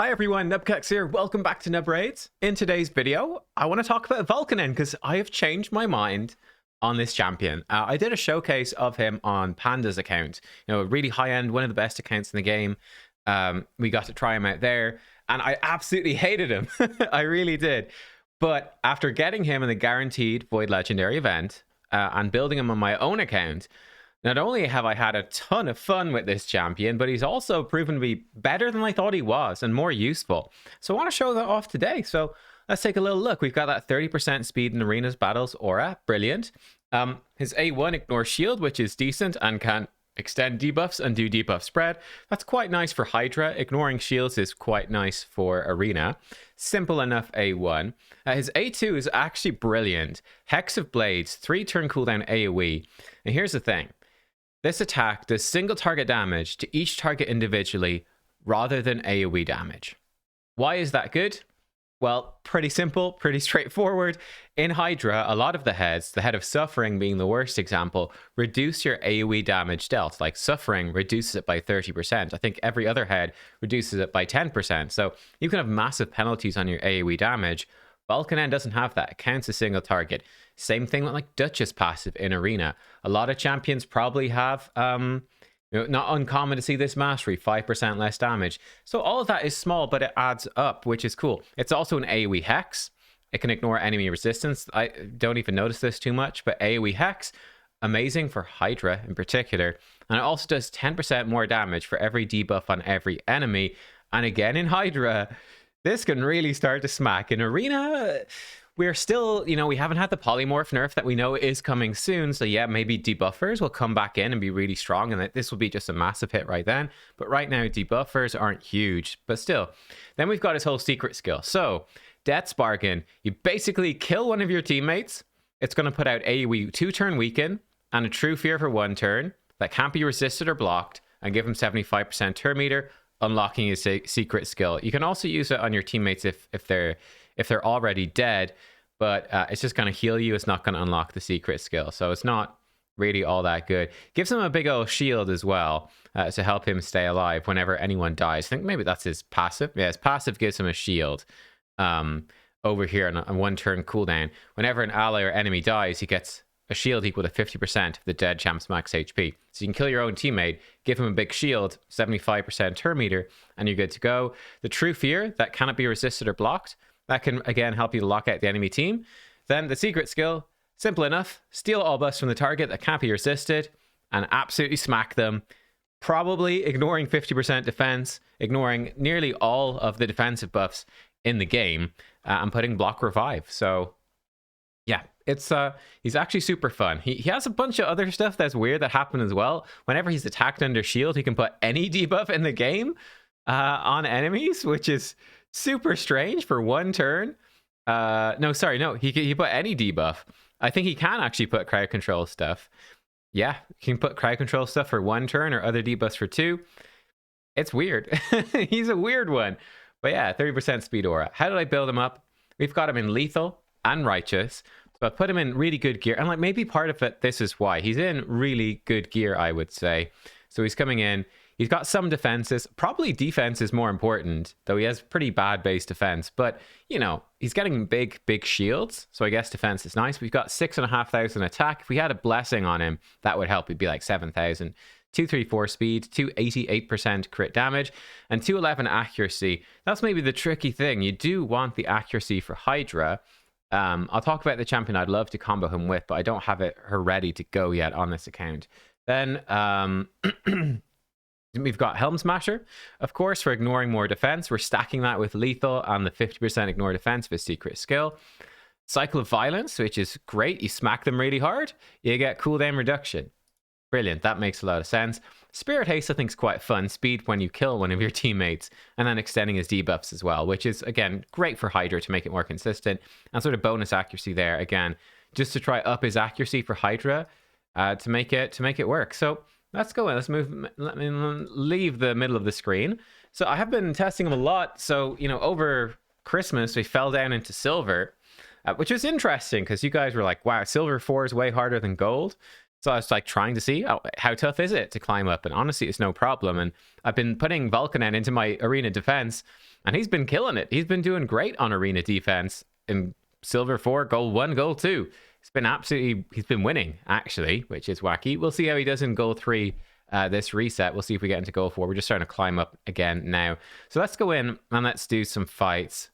Hi everyone, nubkeks here. Welcome back to Nub Raids. In today's video, I want to talk about Valkanen because I have changed my mind on this champion. I did a showcase of him on Panda's account. You know, really high-end, one of the best accounts in the game. We got to try him out there, and I absolutely hated him. I really did. But after getting him in the guaranteed Void Legendary event and building him on my own account, not only have I had a ton of fun with this champion, but he's also proven to be better than I thought he was and more useful. So I want to show that off today. So let's take a little look. We've got that 30% speed in arenas battles aura. Brilliant. His A1 ignores shield, which is decent and can extend debuffs and do debuff spread. That's quite nice for Hydra. Ignoring shields is quite nice for arena. Simple enough A1. His A2 is actually brilliant. Hex of Blades, 3-turn cooldown AoE. And here's the thing. This attack does single target damage to each target individually rather than AoE damage. Why is that good? Well, pretty simple, pretty straightforward. In Hydra, a lot of the heads, the head of Suffering being the worst example, reduce your AoE damage dealt. Like Suffering reduces it by 30%. I think every other head reduces it by 10%. So you can have massive penalties on your AoE damage. Valkanen doesn't have that. It counts a single target. Same thing with like Duchess passive in arena. A lot of champions probably have, not uncommon to see this mastery, 5% less damage. So all of that is small, but it adds up, which is cool. It's also an AoE Hex. It can ignore enemy resistance. I don't even notice this too much, but AoE Hex, amazing for Hydra in particular. And it also does 10% more damage for every debuff on every enemy. And again, in Hydra, this can really start to smack. In arena, we're still, we haven't had the polymorph nerf that we know is coming soon. So yeah, maybe debuffers will come back in and be really strong, and this will be just a massive hit right then. But right now, debuffers aren't huge, but still. Then we've got his whole secret skill. So Death's Bargain, you basically kill one of your teammates. It's going to put out AoE 2-turn weaken and a True Fear for 1 turn that can't be resisted or blocked, and give him 75% turn meter, unlocking his secret skill. You can also use it on your teammates if they're already dead, but it's just going to heal you. It's not going to unlock the secret skill, so it's not really all that good. Gives him a big old shield as well to help him stay alive whenever anyone dies. I think maybe that's his passive. Yeah, his passive gives him a shield over here on a 1-turn cooldown. Whenever an ally or enemy dies, he gets a shield equal to 50% of the dead champ's max HP. So you can kill your own teammate, give him a big shield, 75% turn meter, and you're good to go. The True Fear, that cannot be resisted or blocked, that can, again, help you to lock out the enemy team. Then the secret skill, simple enough. Steal all buffs from the target that can't be resisted and absolutely smack them. Probably ignoring 50% defense, ignoring nearly all of the defensive buffs in the game, and putting block revive. So yeah, he's actually super fun. He has a bunch of other stuff that's weird that happen as well. Whenever he's attacked under shield, he can put any debuff in the game on enemies, which is super strange for 1 turn. No, he put any debuff. I think he can actually put crowd control stuff. Yeah, he can put crowd control stuff for 1 turn or other debuffs for 2. It's weird. He's a weird one. But yeah, 30% speed aura. How did I build him up? We've got him in lethal and righteous. So I put him in really good gear. And like maybe part of it, this is why. He's in really good gear, I would say. So he's coming in. He's got some defenses. Probably defense is more important, though he has pretty bad base defense. But, he's getting big shields. So I guess defense is nice. We've got 6,500 attack. If we had a blessing on him, that would help. It'd be like 7,000. 234 speed, 288% crit damage, and 211 accuracy. That's maybe the tricky thing. You do want the accuracy for Hydra. I'll talk about the champion I'd love to combo him with, but I don't have her ready to go yet on this account. Then we've got Helm Smasher, of course, for ignoring more defense. We're stacking that with lethal and the 50% ignore defense of his secret skill. Cycle of Violence, which is great. You smack them really hard, you get cooldown reduction. Brilliant, that makes a lot of sense. Spirit Haste, I think, is quite fun. Speed when you kill one of your teammates, and then extending his debuffs as well, which is, again, great for Hydra to make it more consistent. And sort of bonus accuracy there, again, just to try up his accuracy for Hydra to make it work. So let's go in. Let's move. Let me leave the middle of the screen. So I have been testing him a lot. So, over Christmas, we fell down into silver, which was interesting because you guys were like, wow, silver 4 is way harder than gold. So I was like trying to see how tough is it to climb up, and honestly, it's no problem. And I've been putting Valkanen into my arena defense, and he's been killing it. He's been doing great on arena defense in Silver 4, Gold 1, Gold 2. He's been winning, actually, which is wacky. We'll see how he does in Gold 3 this reset. We'll see if we get into Gold 4. We're just starting to climb up again now. So let's go in and let's do some fights.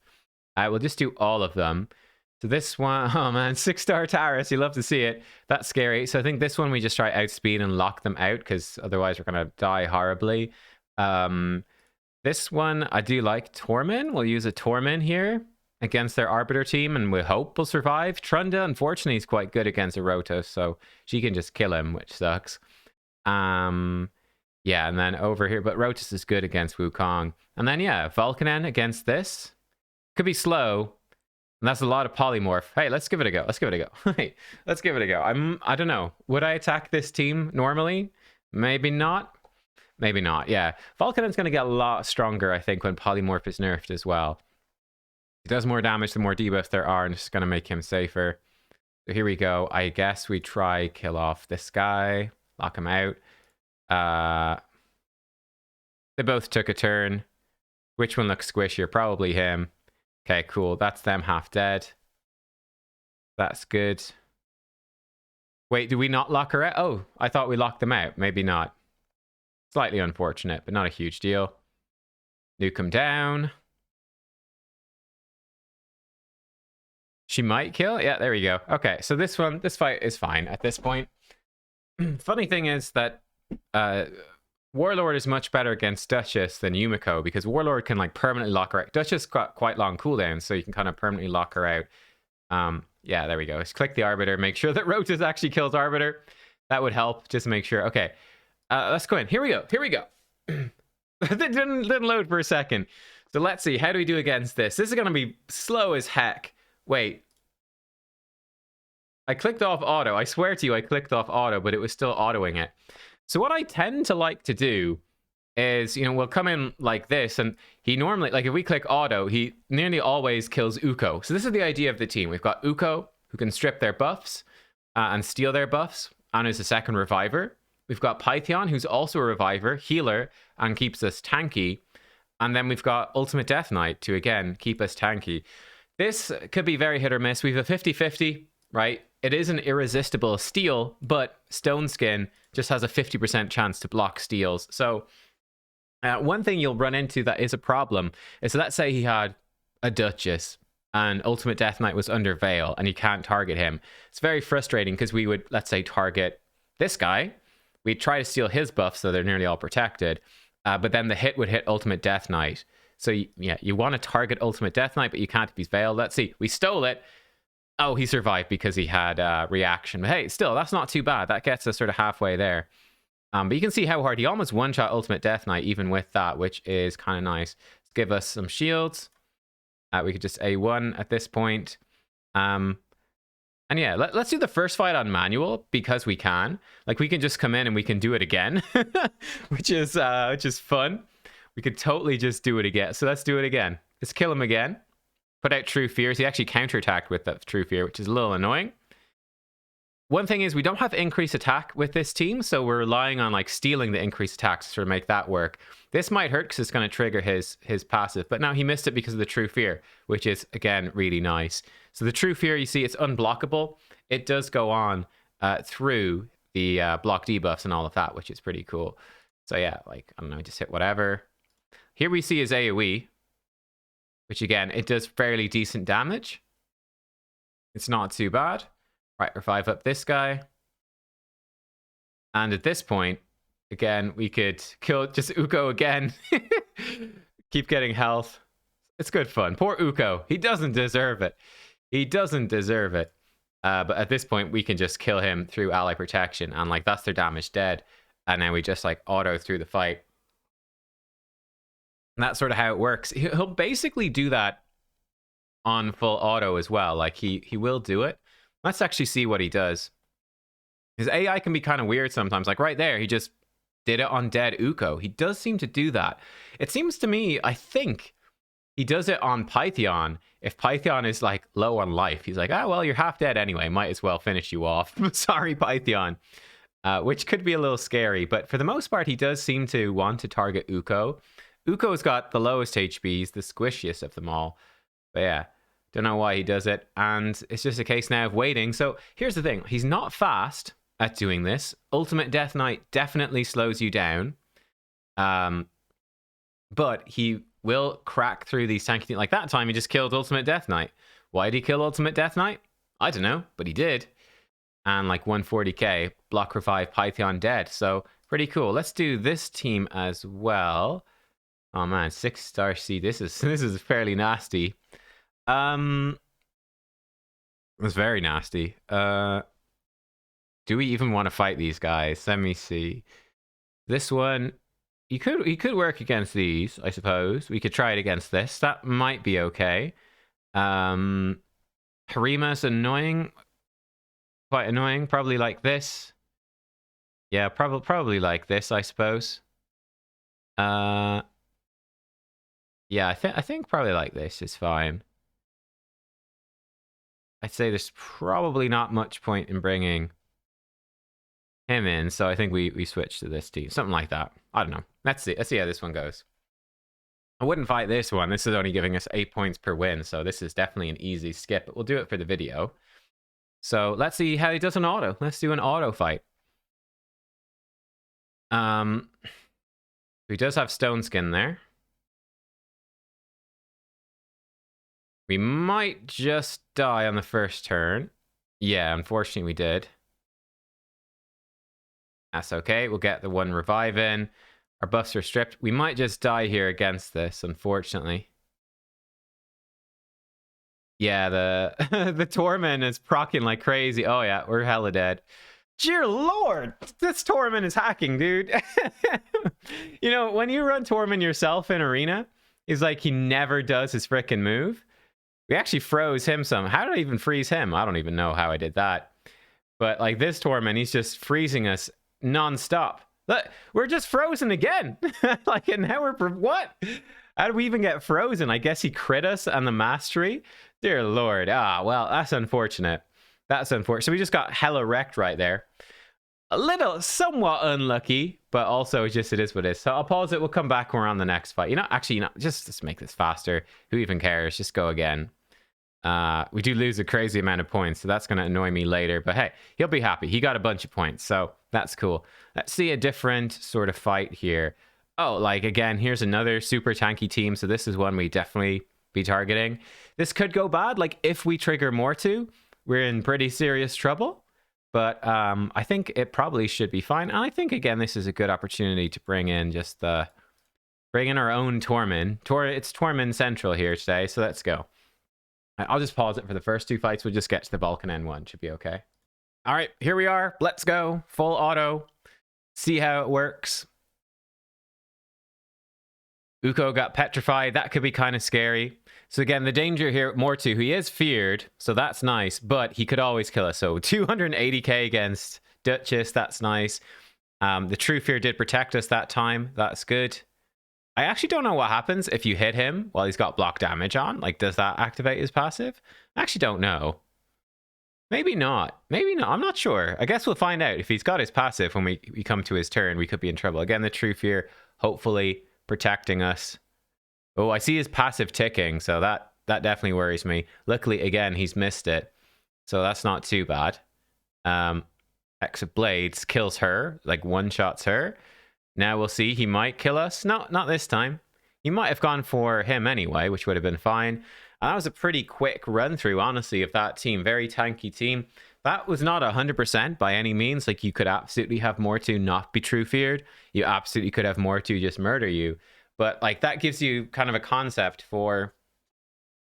We'll just do all of them. So this one, oh man, 6-star Taurus, you love to see it. That's scary. So I think this one we just try outspeed and lock them out, because otherwise we're going to die horribly. This one, I do like Tormin. We'll use a Tormin here against their Arbiter team, and we hope we'll survive. Trunda, unfortunately, is quite good against Erotus, so she can just kill him, which sucks. Yeah, and then over here, but Rotus is good against Wukong. And then, yeah, Valkanen against this. Could be slow. And that's a lot of polymorph. Hey, let's give it a go. Let's give it a go. Hey, let's give it a go. I don't know. Would I attack this team normally? Maybe not. Maybe not. Yeah. Valkanen's going to get a lot stronger, I think, when polymorph is nerfed as well. He does more damage the more debuffs there are, and it's going to make him safer. So here we go. I guess we try kill off this guy. Lock him out. They both took a turn. Which one looks squishier? Probably him. Okay, cool. That's them half dead. That's good. Wait, do we not lock her out? Oh, I thought we locked them out. Maybe not. Slightly unfortunate, but not a huge deal. Nuke him down. She might kill? Yeah, there we go. Okay, so this fight is fine at this point. Funny thing is that Warlord is much better against Duchess than Yumiko, because Warlord can like permanently lock her out. Duchess got quite long cooldowns, so you can kind of permanently lock her out. Yeah, there we go. Just click the Arbiter, make sure that Rotus actually kills Arbiter. That would help, just make sure. Okay, let's go in. Here we go. Here we go. It didn't load for a second. So let's see. How do we do against this? This is going to be slow as heck. Wait. I clicked off auto. I swear to you, I clicked off auto, but it was still autoing it. So what I tend to like to do is, we'll come in like this, and he normally, like if we click auto, he nearly always kills Uko. So this is the idea of the team. We've got Uko, who can strip their buffs and steal their buffs, and is a second reviver. We've got Pythion, who's also a reviver, healer, and keeps us tanky. And then we've got Ultimate Death Knight to, again, keep us tanky. This could be very hit or miss. We have a 50-50, right? It is an irresistible steal, but Stone Skin just has a 50% chance to block steals. So one thing you'll run into that is a problem is, let's say he had a Duchess and Ultimate Death Knight was under Veil and you can't target him. It's very frustrating, because we would, let's say, target this guy. We'd try to steal his buff so they're nearly all protected, but then the hit would hit Ultimate Death Knight. So yeah, you want to target Ultimate Death Knight, but you can't if he's veiled. Let's see. We stole it. Oh, he survived because he had reaction. But hey, still, that's not too bad. That gets us sort of halfway there. But you can see how hard he almost one-shot Ultimate Death Knight even with that, which is kind of nice. Let's give us some shields. We could just A1 at this point. And yeah, let's do the first fight on manual, because we can. Like, we can just come in and we can do it again, which is fun. We could totally just do it again. So let's do it again. Let's kill him again. Put out True Fears. He actually counterattacked with that True Fear, which is a little annoying. One thing is, we don't have increased attack with this team, so we're relying on like stealing the increased attack to sort of make that work. This might hurt because it's going to trigger his passive, but now he missed it because of the True Fear, which is, again, really nice. So the True Fear, you see, it's unblockable. It does go on through the block debuffs and all of that, which is pretty cool. So yeah, like, I don't know, just hit whatever. Here we see his AoE, which again, it does fairly decent damage. It's not too bad. Right, revive up this guy. And at this point, again, we could kill just Uko again. Keep getting health. It's good fun. Poor Uko. He doesn't deserve it. He doesn't deserve it. But at this point, we can just kill him through ally protection. And like, that's their damage dead. And then we just like auto through the fight. And that's sort of how it works. He'll basically do that on full auto as well. Like, he will do it. Let's actually see what he does. His AI can be kind of weird sometimes. Like right there, he just did it on dead Uko. He does seem to do that. It seems to me, I think he does it on Pythion. If Pythion is like low on life, he's like, oh, well, you're half dead anyway. Might as well finish you off. Sorry, Pythion. which could be a little scary. But for the most part, he does seem to want to target Uko. Uko's got the lowest HP, he's the squishiest of them all. But yeah, don't know why he does it. And it's just a case now of waiting. So here's the thing. He's not fast at doing this. Ultimate Death Knight definitely slows you down. But he will crack through these tanky things. Like that time, he just killed Ultimate Death Knight. Why did he kill Ultimate Death Knight? I don't know, but he did. And like 140k, block revive, Python dead. So pretty cool. Let's do this team as well. Oh man, 6-star C. This is fairly nasty. It's very nasty. Do we even want to fight these guys? Let me see. This one, he could work against these, I suppose. We could try it against this. That might be okay. Harima's annoying. Quite annoying. Probably like this. Yeah, probably like this, I suppose. Yeah, I think probably like this is fine. I'd say there's probably not much point in bringing him in, so I think we switch to this team. Something like that. I don't know. Let's see how this one goes. I wouldn't fight this one. This is only giving us 8 points per win, so this is definitely an easy skip, but we'll do it for the video. So let's see how he does an auto. Let's do an auto fight. He does have Stone Skin there. We might just die on the first turn. Yeah, unfortunately we did. That's okay. We'll get the one revive in. Our buffs are stripped. We might just die here against this, unfortunately. Yeah, the Torment is proccing like crazy. Oh yeah, we're hella dead. Dear Lord, this Torment is hacking, dude. You know, when you run Torment yourself in Arena, it's like he never does his frickin' move. We actually froze him some. How did I even freeze him? I don't even know how I did that. But like this Torment, he's just freezing us non-stop. Look, we're just frozen again. Like, and now we're... What? How did we even get frozen? I guess he crit us on the mastery. Dear Lord. Ah, well, that's unfortunate. That's unfortunate. So we just got hella wrecked right there. A little, somewhat unlucky, but also it is what it is. So I'll pause it. We'll come back when we're on the next fight. Just make this faster. Who even cares? Just go again. We do lose a crazy amount of points, so that's going to annoy me later. But hey, he'll be happy. He got a bunch of points, so that's cool. Let's see a different sort of fight here. Oh, like, again, here's another super tanky team, so this is one we definitely be targeting. This could go bad. Like, if we trigger Mortu, we're in pretty serious trouble. But I think it probably should be fine. And I think, again, this is a good opportunity to bring in just bring in our own Torment. It's Torment Central here today, so let's go. I'll just pause it for the first two fights. We'll just get to the Valkanen one. Should be okay. All right, here we are. Let's go. Full auto. See how it works. Uko got petrified. That could be kind of scary. So again, the danger here, Mortu, he is feared, so that's nice, but he could always kill us. So 280k against Duchess, that's nice. The True Fear did protect us that time. That's good. I actually don't know what happens if you hit him while he's got block damage on. Like, does that activate his passive? I actually don't know. Maybe not. Maybe not. I'm not sure. I guess we'll find out. If he's got his passive when we come to his turn, we could be in trouble. Again, the True Fear, hopefully protecting us. Oh, I see his passive ticking, so that definitely worries me. Luckily, again, he's missed it, so that's not too bad. X of Blades kills her, like one-shots her. Now we'll see. He might kill us. No, not this time. He might have gone for him anyway, which would have been fine. And that was a pretty quick run-through, honestly, of that team. Very tanky team. That was not 100% by any means. Like, you could absolutely have Mortu not be True Feared. You absolutely could have Mortu just murder you. But, like, that gives you kind of a concept for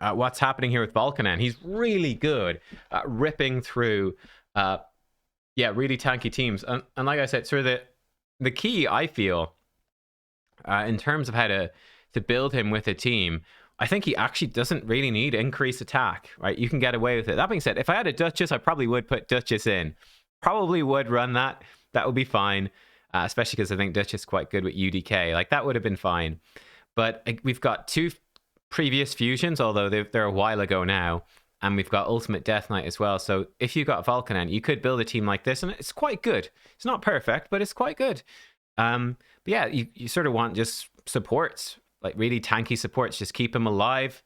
what's happening here with Valkanen. He's really good at ripping through, really tanky teams. And like I said, sort of the key, I feel, in terms of how to build him with a team, I think he actually doesn't really need increased attack, right? You can get away with it. That being said, if I had a Duchess, I probably would put Duchess in. Probably would run that. That would be fine. Especially because I think Duchess is quite good with UDK. Like, that would have been fine. But we've got two previous fusions, although they're a while ago now. And we've got Ultimate Death Knight as well. So if you got Valkanen, you could build a team like this, and it's quite good. It's not perfect, but it's quite good. But yeah, you sort of want just supports, like really tanky supports. Just keep him alive,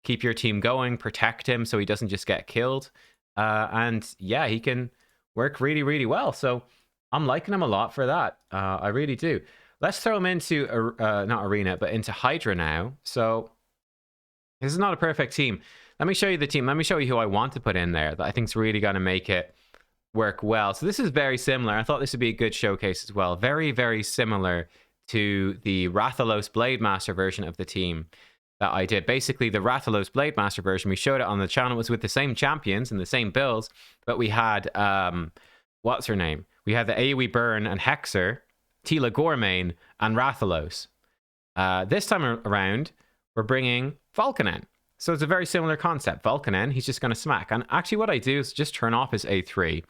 keep your team going, protect him so he doesn't just get killed. And yeah, he can work really, really well. So I'm liking him a lot for that. I really do. Let's throw him into, not Arena, but into Hydra now. So this is not a perfect team. Let me show you the team. Let me show you who I want to put in there that I think is really going to make it work well. So this is very similar. I thought this would be a good showcase as well. Very, very similar to the RATHALOS Blademaster version of the team that I did. Basically, the RATHALOS Blademaster version, we showed it on the channel, was with the same champions and the same builds, but we had, what's her name? We had the AoE Burn and Hexer, Tila Gormain, and RATHALOS. This time around, we're bringing Valkanen. So it's a very similar concept. Valkanen, he's just going to smack. And actually what I do is just turn off his A3.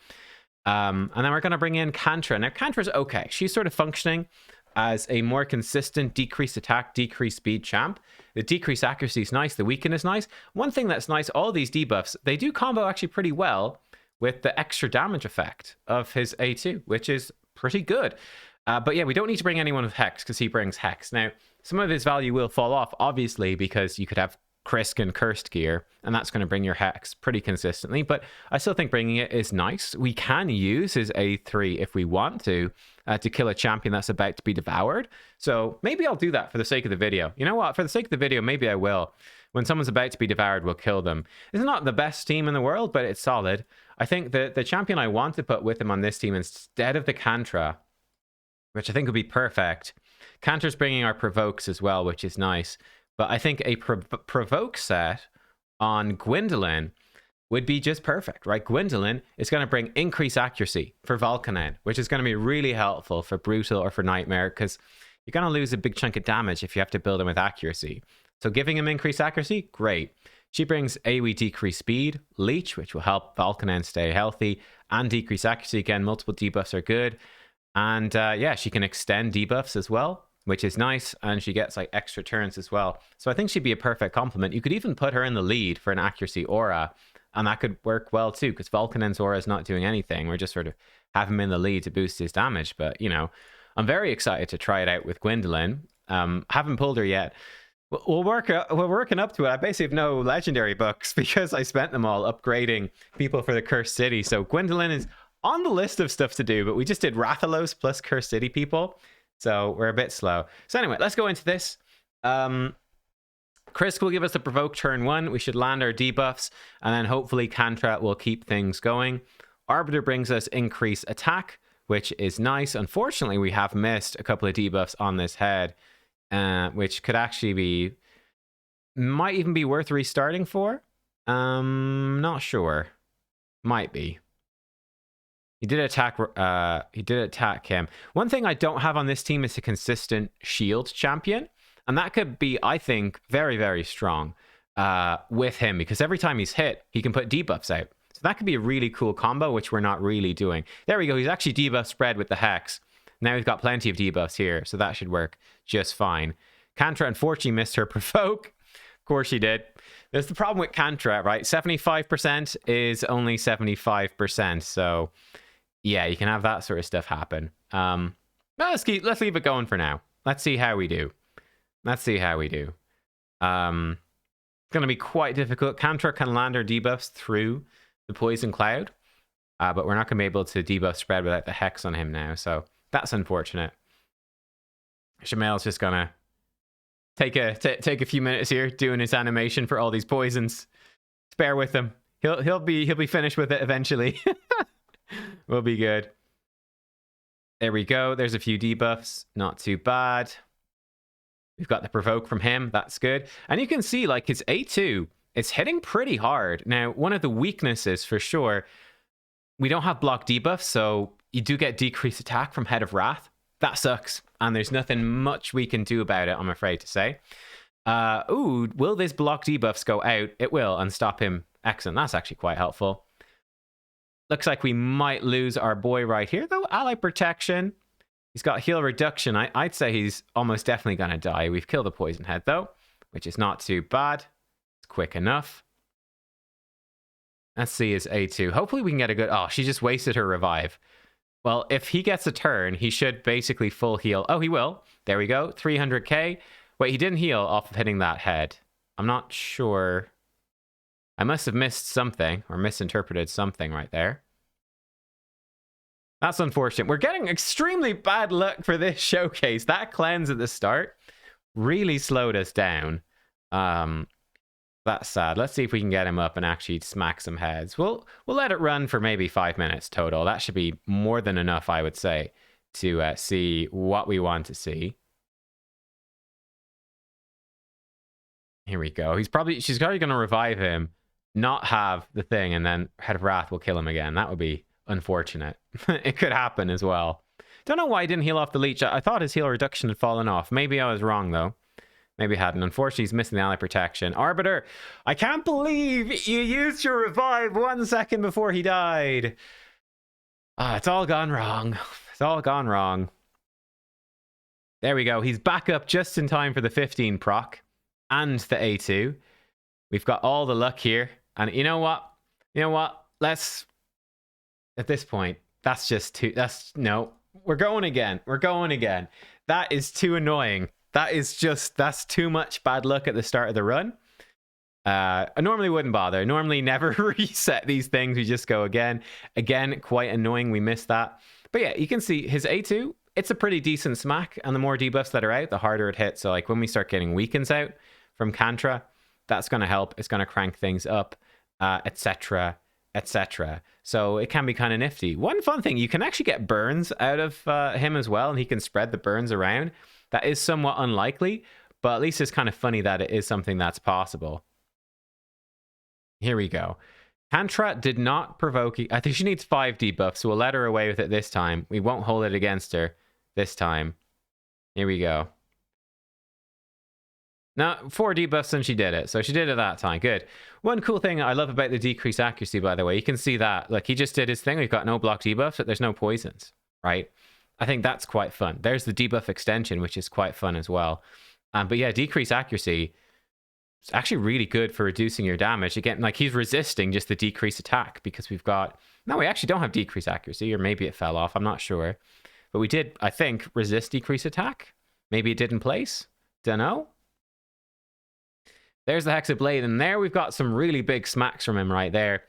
And then we're going to bring in Kantra. Now, Kantra's okay. She's sort of functioning as a more consistent decreased attack, decreased speed champ. The decreased accuracy is nice. The weaken is nice. One thing that's nice, all these debuffs, they do combo actually pretty well with the extra damage effect of his A2, which is pretty good. But yeah, we don't need to bring anyone with Hex because he brings Hex. Now, some of his value will fall off, obviously, because you could have Krisk and Cursed gear, and that's going to bring your Hex pretty consistently, but I still think bringing it is nice. We can use his A3 if we want to kill a champion that's about to be devoured, so maybe I'll do that for the sake of the video. You know what? For the sake of the video, maybe I will. When someone's about to be devoured, we'll kill them. It's not the best team in the world, but it's solid. I think the champion I want to put with him on this team instead of the Kantra, which I think would be perfect. Kantra's bringing our provokes as well, which is nice. But I think a provoke set on Gwendolyn would be just perfect, right? Gwendolyn is going to bring increased accuracy for Valkanen, which is going to be really helpful for Brutal or for Nightmare, because you're going to lose a big chunk of damage if you have to build him with accuracy. So giving him increased accuracy, great. She brings AoE decreased speed, Leech, which will help Valkanen stay healthy, and decreased accuracy. Again, multiple debuffs are good. And yeah, she can extend debuffs as well, which is nice, and she gets like extra turns as well. So I think she'd be a perfect complement. You could even put her in the lead for an accuracy aura, and that could work well too, because Valkanen's aura is not doing anything. We're just sort of have him in the lead to boost his damage. But, you know, I'm very excited to try it out with Gwendolyn. Haven't pulled her yet. We're working up to it. I basically have no legendary books because I spent them all upgrading people for the Cursed City. So Gwendolyn is on the list of stuff to do, but we just did RATHALOS plus Cursed City people. So we're a bit slow. So anyway, let's go into this. Chris will give us the provoke turn 1. We should land our debuffs, and then hopefully Kantra will keep things going. Arbiter brings us increased attack, which is nice. Unfortunately, we have missed a couple of debuffs on this head, which could actually might even be worth restarting for. Not sure. Might be. He did attack him. One thing I don't have on this team is a consistent shield champion. And that could be, I think, very, very strong with him. Because every time he's hit, he can put debuffs out. So that could be a really cool combo, which we're not really doing. There we go. He's actually debuff spread with the Hex. Now we've got plenty of debuffs here. So that should work just fine. Kantra, unfortunately, missed her provoke. Of course she did. There's the problem with Kantra, right? 75% is only 75%. So yeah, you can have that sort of stuff happen. Let's leave it going for now. Let's see how we do. It's going to be quite difficult. Kantra can land her debuffs through the Poison Cloud, but we're not going to be able to debuff spread without the Hex on him now, so that's unfortunate. Shamel's just going to take a few minutes here doing his animation for all these poisons. Bear with him. He'll be finished with it eventually. We'll be good. There we go. There's a few debuffs. Not too bad. We've got the provoke from him. That's good. And you can see, like, his A2 is hitting pretty hard. Now, one of the weaknesses, for sure, we don't have block debuffs, so you do get decreased attack from Head of Wrath. That sucks. And there's nothing much we can do about it, I'm afraid to say. Ooh, will this block debuffs go out? It will, and stop him. Excellent. That's actually quite helpful. Looks like we might lose our boy right here, though. Ally protection. He's got heal reduction. I'd say he's almost definitely going to die. We've killed the poison head, though, which is not too bad. It's quick enough. Let's see his A2. Hopefully we can get a good... Oh, she just wasted her revive. Well, if he gets a turn, he should basically full heal. Oh, he will. There we go. 300k. Wait, he didn't heal off of hitting that head. I'm not sure. I must have missed something or misinterpreted something right there. That's unfortunate. We're getting extremely bad luck for this showcase. That cleanse at the start really slowed us down. That's sad. Let's see if we can get him up and actually smack some heads. We'll let it run for maybe 5 minutes total. That should be more than enough, I would say, to see what we want to see. Here we go. She's probably going to revive him, not have the thing, and then Head of Wrath will kill him again. That would be unfortunate. It could happen as well. Don't know why he didn't heal off the leech. I thought his heal reduction had fallen off. Maybe I was wrong, though. Maybe hadn't. Unfortunately, he's missing the ally protection. Arbiter, I can't believe you used your revive 1 second before he died. It's all gone wrong. It's all gone wrong. There we go. He's back up just in time for the 15 proc and the A2. We've got all the luck here. And you know what? Let's... At this point, that's just too... No. We're going again. That is too annoying. That's too much bad luck at the start of the run. I normally wouldn't bother. Normally never reset these things. We just go again. Again, quite annoying. We missed that. But yeah, you can see his A2, it's a pretty decent smack. And the more debuffs that are out, the harder it hits. So like when we start getting weakens out from Kantra, that's going to help. It's going to crank things up, etc., etc. So it can be kind of nifty. One fun thing, you can actually get burns out of him as well. And he can spread the burns around. That is somewhat unlikely, but at least it's kind of funny that it is something that's possible. Here we go. Kantra did not provoke... I think she needs 5 debuffs, so we'll let her away with it this time. We won't hold it against her this time. Here we go. No, 4 debuffs and she did it. So she did it that time. Good. One cool thing I love about the decreased accuracy, by the way, you can see that. Like, he just did his thing. We've got no block debuffs, but there's no poisons, right? I think that's quite fun. There's the debuff extension, which is quite fun as well. But yeah, decreased accuracy is actually really good for reducing your damage. Again, like he's resisting just the decreased attack because we've got... No, we actually don't have decreased accuracy, or maybe it fell off. I'm not sure. But we did, I think, resist decreased attack. Maybe it did in place. Don't know. There's the Hexablade, and there we've got some really big smacks from him right there.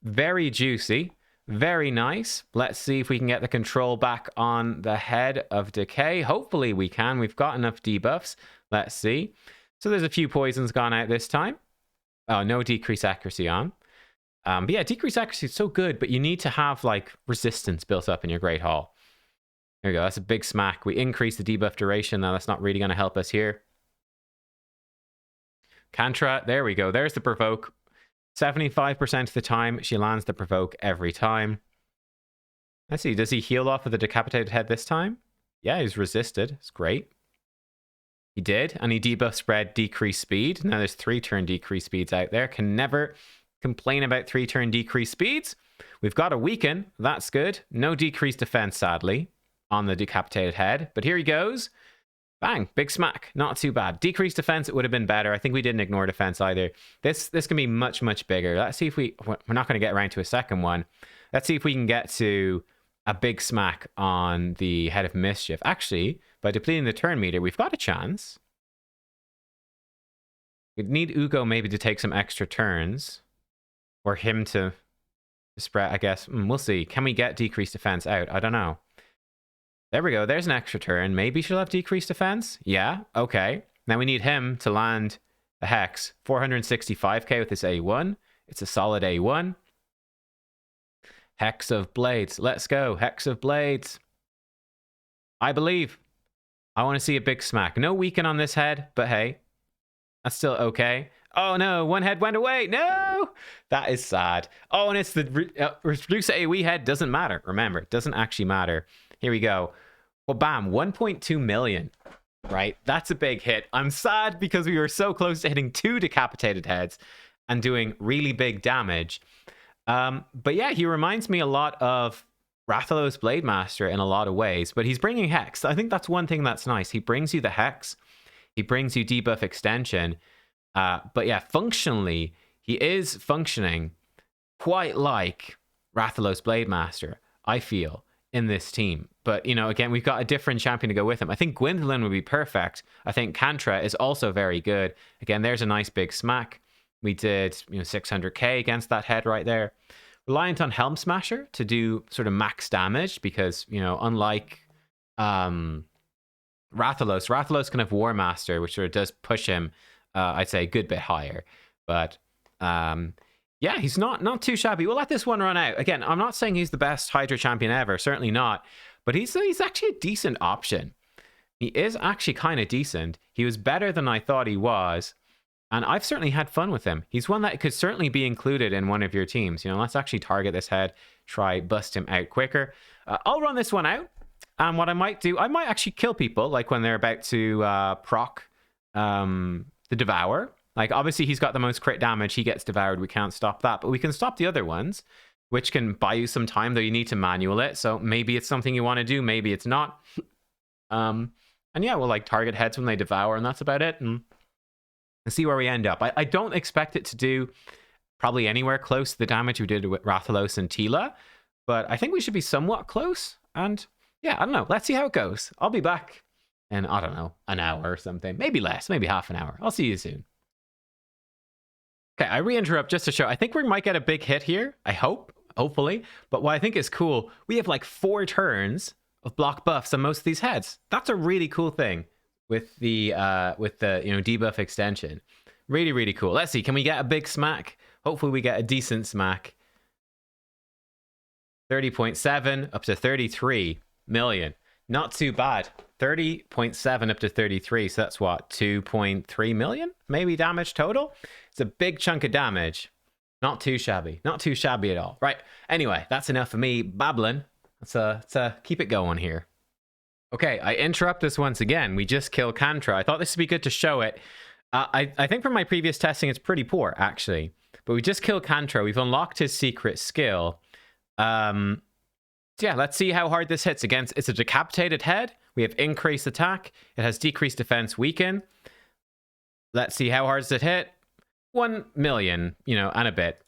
Very juicy. Very nice. Let's see if we can get the control back on the Head of Decay. Hopefully we can. We've got enough debuffs. Let's see. So there's a few poisons gone out this time. Oh, no decreased accuracy on. But yeah, decreased accuracy is so good, but you need to have like resistance built up in your Great Hall. There we go. That's a big smack. We increase the debuff duration. Now that's not really going to help us here. Kantra. There we go. There's the provoke. 75% of the time, she lands the provoke every time. Let's see, does he heal off of the decapitated head this time? Yeah, he's resisted. It's great. He did, and he debuff spread decreased speed. Now there's 3-turn decreased speeds out there. Can never complain about 3-turn decreased speeds. We've got a weaken. That's good. No decreased defense, sadly, on the decapitated head. But here he goes. Bang, big smack. Not too bad. Decreased defense, it would have been better. I think we didn't ignore defense either. This can be much, much bigger. Let's see if we're not going to get around to a second one. Let's see if we can get to a big smack on the Head of Mischief. Actually, by depleting the turn meter, we've got a chance. We'd need Ugo maybe to take some extra turns. Or him to spread, I guess. We'll see. Can we get decreased defense out? I don't know. There we go. There's an extra turn. Maybe she'll have decreased defense. Yeah. Okay. Now we need him to land the Hex. 465k with this A1. It's a solid A1. Hex of Blades. Let's go. Hex of Blades. I believe. I want to see a big smack. No weaken on this head, but hey. That's still okay. Oh no, one head went away. No! That is sad. Oh, and it's the reduce AoE head. Doesn't matter. Remember, it doesn't actually matter. Here we go. Well, bam, 1.2 million, right? That's a big hit. I'm sad because we were so close to hitting 2 decapitated heads and doing really big damage. But yeah, he reminds me a lot of RATHALOS Blade Master in a lot of ways, but he's bringing Hex. I think that's one thing that's nice. He brings you the Hex. He brings you debuff extension. But yeah, functionally, he is functioning quite like Rathalos Blade Master, I feel, in this team. But, you know, again, we've got a different champion to go with him. I think Gwendolyn would be perfect. I think Kantra is also very good. Again, there's a nice big smack. We did, you know, 600k against that head right there. Reliant on Helm Smasher to do sort of max damage because, you know, unlike Rathalos can have War Master, which sort of does push him, I'd say, a good bit higher. But yeah, he's not too shabby. We'll let this one run out. Again, I'm not saying he's the best Hydra champion ever, certainly not. But he's actually a decent option. He is actually kind of decent. He was better than I thought he was. And I've certainly had fun with him. He's one that could certainly be included in one of your teams. You know, let's actually target this head, try bust him out quicker. I'll run this one out. And what I might do, I might actually kill people, like when they're about to proc the Devour. Like, obviously, he's got the most crit damage. He gets devoured. We can't stop that. But we can stop the other ones, which can buy you some time, though you need to manual it. So maybe it's something you want to do. Maybe it's not. And yeah, we'll like target heads when they devour, and that's about it. And see where we end up. I don't expect it to do probably anywhere close to the damage we did with Rathalos and Tila. But I think we should be somewhat close. And yeah, I don't know. Let's see how it goes. I'll be back in, I don't know, an hour or something. Maybe less, maybe half an hour. I'll see you soon. Okay, I re-interrupt just to show. I think we might get a big hit here. I hope, hopefully. But what I think is cool, we have like 4 turns of block buffs on most of these heads. That's a really cool thing with the you know, debuff extension. Really, really cool. Let's see, can we get a big smack? Hopefully we get a decent smack. 30.7 up to 33 million. Not too bad. 30.7 up to 33. So that's what, 2.3 million maybe damage total? It's a big chunk of damage. Not too shabby. Not too shabby at all. Right. Anyway, that's enough of me babbling. Let's keep it going here. Okay, I interrupt this once again. We just killed Kantra. I thought this would be good to show it. I think from my previous testing, it's pretty poor, actually. But we just killed Kantra. We've unlocked his secret skill. So yeah, let's see how hard this hits against. It's a decapitated head. We have increased attack. It has decreased defense, weaken. Let's see how hard does it hit. 1 million, you know, and a bit.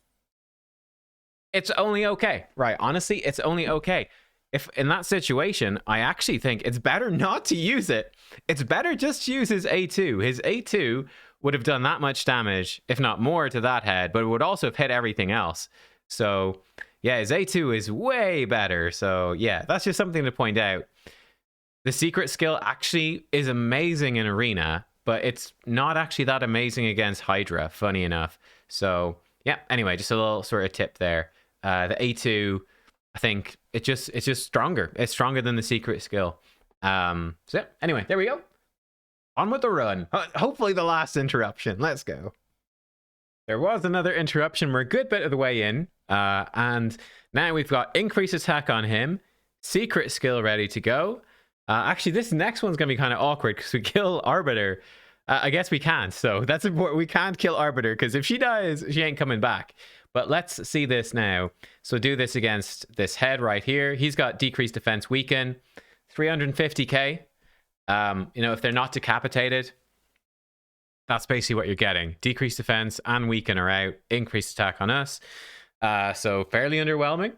It's only okay, right? Honestly, it's only okay. If in that situation, I actually think it's better not to use it. It's better just to use his A2. His A2 would have done that much damage, if not more, to that head, but it would also have hit everything else. So yeah, his A2 is way better. So yeah, that's just something to point out. The secret skill actually is amazing in Arena, but it's not actually that amazing against Hydra, funny enough. So yeah, anyway, just a little sort of tip there. The A2, I think it's just stronger. It's stronger than the secret skill. So yeah, anyway, there we go. On with the run. Hopefully the last interruption. Let's go. There was another interruption. We're a good bit of the way in. And now we've got increased attack on him. Secret skill ready to go. Actually, this next one's going to be kind of awkward because we kill Arbiter. I guess we can't. So that's important. We can't kill Arbiter because if she dies, she ain't coming back. But let's see this now. So do this against this head right here. He's got decreased defense, weaken, 350k. You know, if they're not decapitated, that's basically what you're getting. Decreased defense and weaken are out. Increased attack on us. So fairly underwhelming,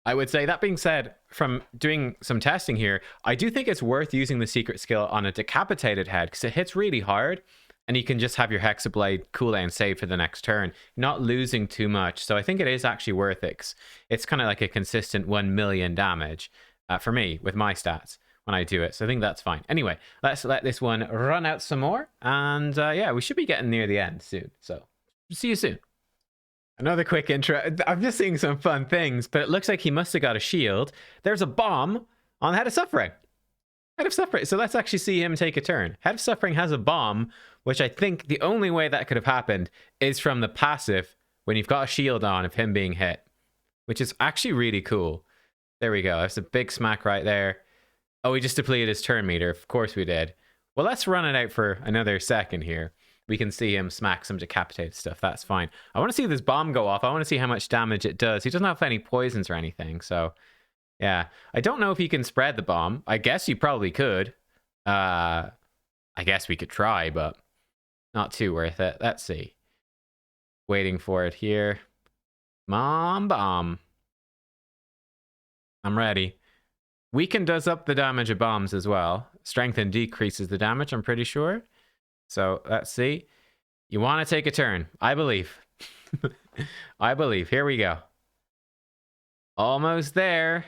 I would say. That being said, from doing some testing here, I do think it's worth using the secret skill on a decapitated head because it hits really hard. And you can just have your Hexablade cooldown save for the next turn, not losing too much. So I think it is actually worth it. It's kind of like a consistent 1 million damage for me with my stats when I do it. So I think that's fine. Anyway, let's let this one run out some more. And yeah, we should be getting near the end soon. So see you soon. Another quick intro. I'm just seeing some fun things, but it looks like he must have got a shield. There's a bomb on Head of Suffering. Head of Suffering. So let's actually see him take a turn. Head of Suffering has a bomb, which I think the only way that could have happened is from the passive when you've got a shield on of him being hit, which is actually really cool. There we go. That's a big smack right there. Oh, we just depleted his turn meter. Of course we did. Well, let's run it out for another second here. We can see him smack some decapitated stuff. That's fine. I want to see this bomb go off. I want to see how much damage it does. He doesn't have any poisons or anything, so yeah. I don't know if you can spread the bomb. I guess you probably could. I guess we could try, but not too worth it. Let's see. Waiting for it here. Mom bomb. I'm ready. Weaken does up the damage of bombs as well. Strengthen decreases the damage, I'm pretty sure. So let's see. You want to take a turn. I believe. I believe. Here we go. Almost there.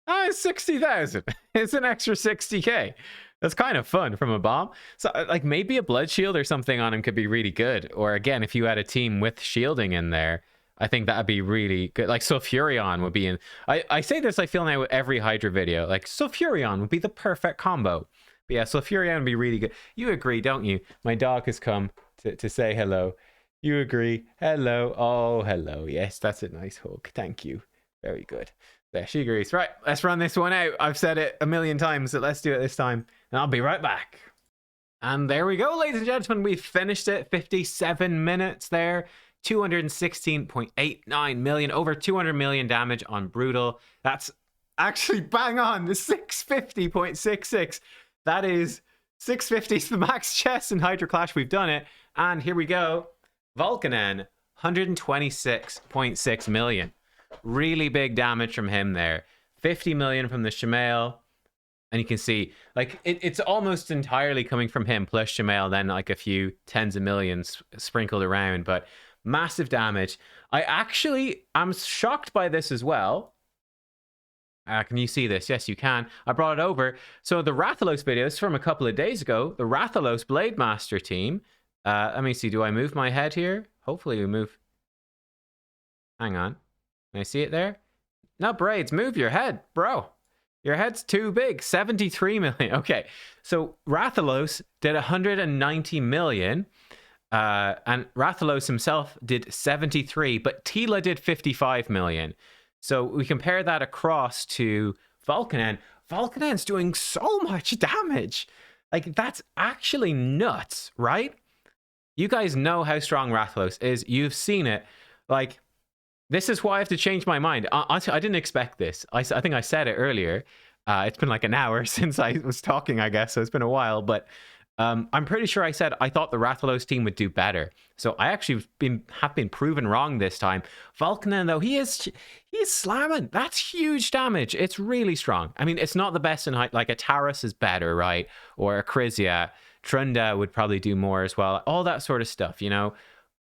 Oh, it's 60,000. It's an extra 60k. That's kind of fun from a bomb. So, like, maybe a blood shield or something on him could be really good. Or, again, if you had a team with shielding in there, I think that'd be really good. Like, Sulfurion would be in... I say this, I feel now, with every Hydra video. Like, Sulfurion would be the perfect combo. But yeah, Sulfurion would be really good. You agree, don't you? My dog has come to say hello. You agree? Hello. Oh, hello. Yes, that's a nice hug. Thank you. Very good. There, she agrees. Right, let's run this one out. I've said it a million times, so let's do it this time. And I'll be right back. And there we go, ladies and gentlemen. We finished it. 57 minutes there. 216.89 million. Over 200 million damage on Brutal. That's actually bang on. The 650.66. That is 650 is the max chest in Hydra Clash. We've done it. And here we go. Valkanen, 126.6 million. Really big damage from him there. 50 million from the Shemail. And you can see, like, it's almost entirely coming from him, plus Shemail, then like a few tens of millions sprinkled around. But massive damage. I actually am shocked by this as well. Can you see this? Yes, you can. I brought it over. So the RATHALOS video, this is from a couple of days ago. The RATHALOS Blade Master team. Let me see. Do I move my head here? Hopefully we move. Hang on. Can I see it there? No, Braids, move your head, bro. Your head's too big. 73 million. Okay, so RATHALOS did 190 million. And RATHALOS himself did 73, but Tila did 55 million. So we compare that across to Valkanen. Valkanen's doing so much damage. Like, that's actually nuts, right? You guys know how strong RATHALOS is. You've seen it. Like, this is why I have to change my mind. I didn't expect this. I think I said it earlier. It's been like an hour since I was talking, I guess, so it's been a while. But I'm pretty sure I said I thought the RATHALOS team would do better. So I actually have been proven wrong this time. Valkanen, though, he is slamming. That's huge damage. It's really strong. I mean, it's not the best in height. Like a Taurus is better, right? Or a Krizia. Trunda would probably do more as well. All that sort of stuff, you know?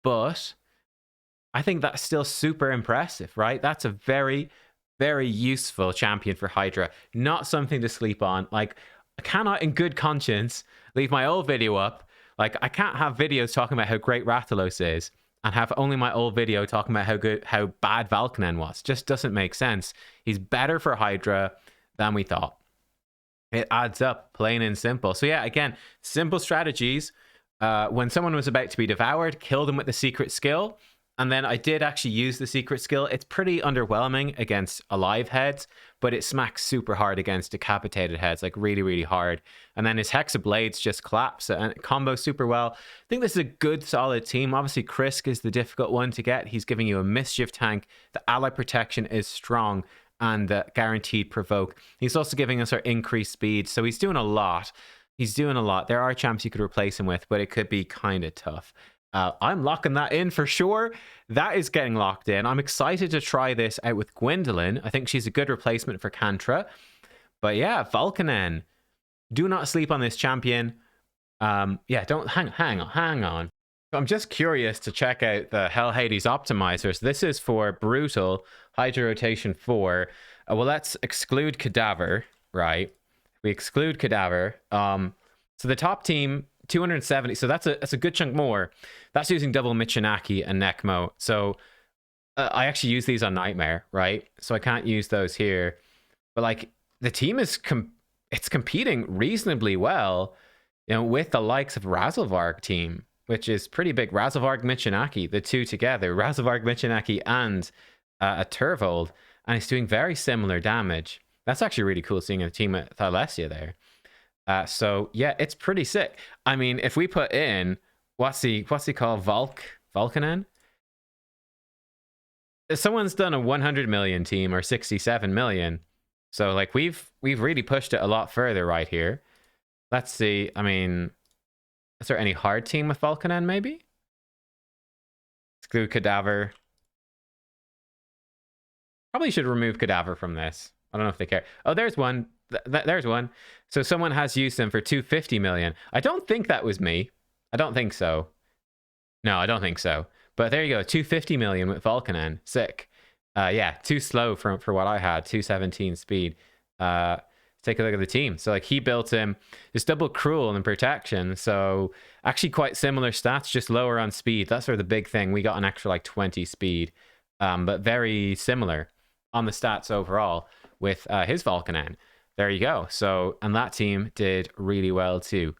But I think that's still super impressive, right? That's a very, very useful champion for Hydra. Not something to sleep on. Like, I cannot in good conscience leave my old video up. Like, I can't have videos talking about how great RATHALOS is and have only my old video talking about how bad Valkanen was. Just doesn't make sense. He's better for Hydra than we thought. It adds up, plain and simple. So yeah, again, simple strategies. When someone was about to be devoured, kill them with the secret skill. And then I did actually use the secret skill. It's pretty underwhelming against alive heads, but it smacks super hard against decapitated heads, like really, really hard. And then his Hexa Blades just collapse and it combos super well. I think this is a good, solid team. Obviously, Krisk is the difficult one to get. He's giving you a Mischief tank. The ally protection is strong and the guaranteed provoke. He's also giving us our increased speed. So he's doing a lot. He's doing a lot. There are champs you could replace him with, but it could be kind of tough. I'm locking that in for sure. That is getting locked in. I'm excited to try this out with Gwendolyn. I think she's a good replacement for Kantra. But yeah, Valkanen. Do not sleep on this champion. Yeah, don't hang on. I'm just curious to check out the Hell Hades optimizers. This is for Brutal, Hydra Rotation 4. Well, let's exclude Cadaver, right? We exclude Cadaver. So the top team, 270. So that's a good chunk more. That's using double Michinaki and Necmo. So I actually use these on Nightmare, right? So I can't use those here. But like the team is it's competing reasonably well, you know, with the likes of Razelvarg team, which is pretty big. Razelvarg Michinaki, the two together, Razelvarg Michinaki and a Turvold, and it's doing very similar damage. That's actually really cool seeing a team with Thylesia there. So yeah, it's pretty sick. I mean, if we put in what's he called, Valkanen? Someone's done a 100 million team or 67 million. So like we've really pushed it a lot further right here. Let's see. I mean, is there any hard team with Valkanen maybe? Exclude Cadaver. Probably should remove Cadaver from this. I don't know if they care. Oh, there's one. There's one. So someone has used them for 250 million. I don't think that was me. I don't think so. No, I don't think so. But there you go. 250 million with Valkanen. Sick. Yeah, too slow for what I had. 217 speed. Take a look at the team. So like he built him just double cruel and protection. So actually quite similar stats, just lower on speed. That's sort of the big thing. We got an extra like 20 speed, but very similar on the stats overall with his Valkanen. There you go. So, and that team did really well too.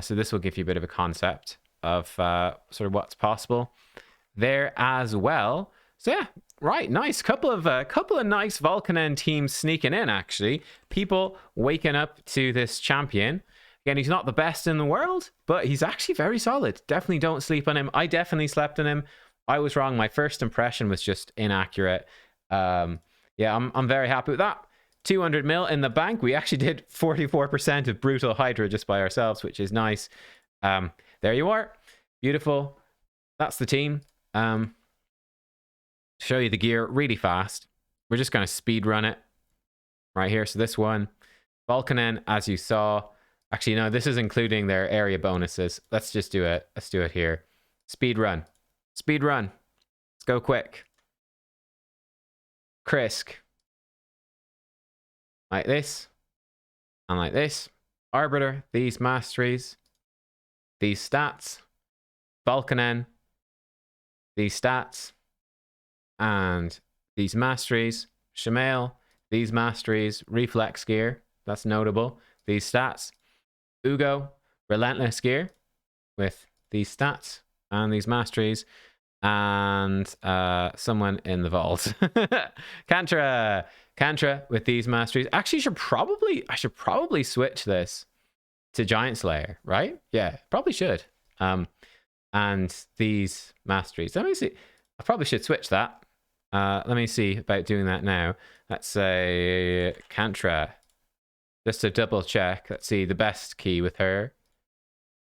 So this will give you a bit of a concept of sort of what's possible there as well. So yeah, right, nice. Couple of nice Valkanen teams sneaking in, actually. People waking up to this champion. Again, he's not the best in the world, but he's actually very solid. Definitely don't sleep on him. I definitely slept on him. I was wrong. My first impression was just inaccurate. Yeah, I'm very happy with that. 200 mil in the bank. We actually did 44% of Brutal Hydra just by ourselves, which is nice. There you are. Beautiful. That's the team. Show you the gear really fast. We're just going to speed run it right here. So this one, Valkanen, as you saw. Actually, no, this is including their area bonuses. Let's just do it. Let's do it here. Speed run. Speed run. Let's go quick. Krisk. Like this. And like this. Arbiter. These masteries. These stats. Valkanen. These stats. And these masteries, Shamail, these masteries, reflex gear, that's notable. These stats, Ugo, relentless gear with these stats and these masteries, and someone in the vault. Kantra with these masteries. Actually, I should probably switch this to Giant Slayer, right? Yeah, probably should. And these masteries. Let me see. I probably should switch that. Let me see about doing that now. Let's say Kantra. Just to double check. Let's see the best key with her.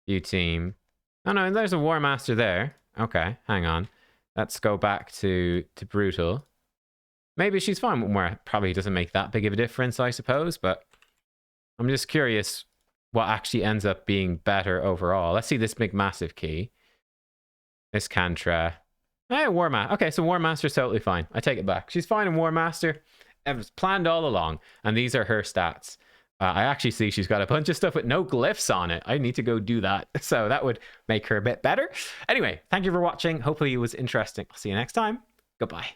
View team. Oh no, there's a War Master there. Okay, hang on. Let's go back to Brutal. Maybe she's fine with War. Probably doesn't make that big of a difference, I suppose, but I'm just curious what actually ends up being better overall. Let's see this big massive key. This Kantra. Hey, War Master. Okay, so War Master's totally fine. I take it back. She's fine in War Master. It was planned all along. And these are her stats. I actually see she's got a bunch of stuff with no glyphs on it. I need to go do that. So that would make her a bit better. Anyway, thank you for watching. Hopefully it was interesting. I'll see you next time. Goodbye.